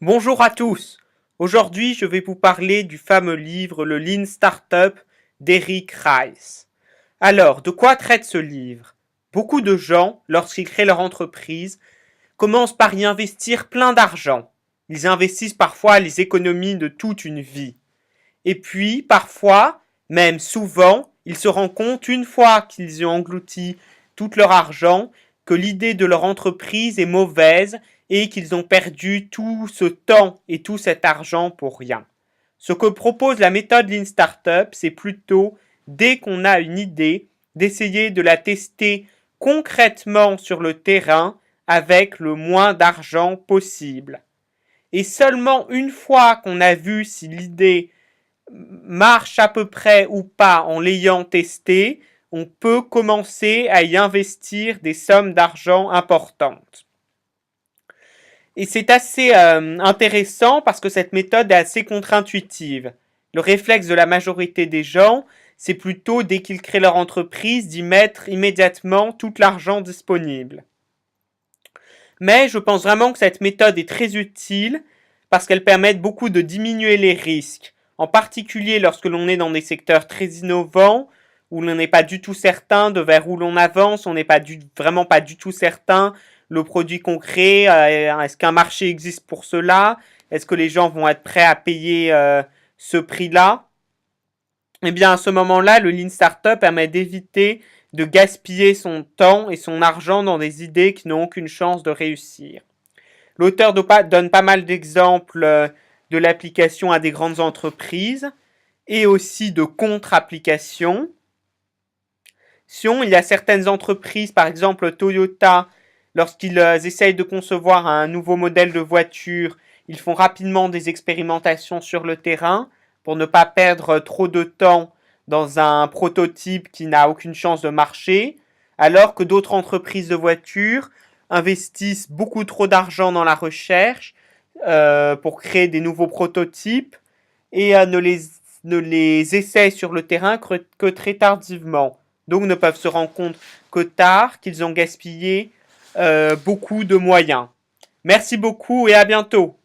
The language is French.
Bonjour à tous. Aujourd'hui, je vais vous parler du fameux livre Le Lean Startup d'Eric Ries. Alors, de quoi traite ce livre? Beaucoup de gens, lorsqu'ils créent leur entreprise, commencent par y investir plein d'argent. Ils investissent parfois les économies de toute une vie. Et puis, parfois, même souvent, ils se rendent compte, une fois qu'ils ont englouti tout leur argent, que l'idée de leur entreprise est mauvaise et qu'ils ont perdu tout ce temps et tout cet argent pour rien. Ce que propose la méthode Lean Startup, c'est plutôt, dès qu'on a une idée, d'essayer de la tester concrètement sur le terrain avec le moins d'argent possible. Et seulement une fois qu'on a vu si l'idée marche à peu près ou pas en l'ayant testé, on peut commencer à y investir des sommes d'argent importantes. Et c'est assez intéressant parce que cette méthode est assez contre-intuitive. Le réflexe de la majorité des gens, c'est plutôt dès qu'ils créent leur entreprise d'y mettre immédiatement tout l'argent disponible. Mais je pense vraiment que cette méthode est très utile parce qu'elle permet beaucoup de diminuer les risques, en particulier lorsque l'on est dans des secteurs très innovants, où l'on n'est pas du tout certain de vers où l'on avance, on n'est vraiment pas du tout certain le produit qu'on crée, est-ce qu'un marché existe pour cela, est-ce que les gens vont être prêts à payer ce prix-là. Eh bien à ce moment-là, le Lean Startup permet d'éviter de gaspiller son temps et son argent dans des idées qui n'ont aucune chance de réussir. L'auteur donne pas mal d'exemples de l'application à des grandes entreprises et aussi de contre-applications. Il y a certaines entreprises, par exemple Toyota, lorsqu'ils essayent de concevoir un nouveau modèle de voiture, ils font rapidement des expérimentations sur le terrain pour ne pas perdre trop de temps dans un prototype qui n'a aucune chance de marcher, alors que d'autres entreprises de voitures investissent beaucoup trop d'argent dans la recherche pour créer des nouveaux prototypes et ne les essayent sur le terrain que très tardivement. Donc ne peuvent se rendre compte que tard qu'ils ont gaspillé beaucoup de moyens. Merci beaucoup et à bientôt.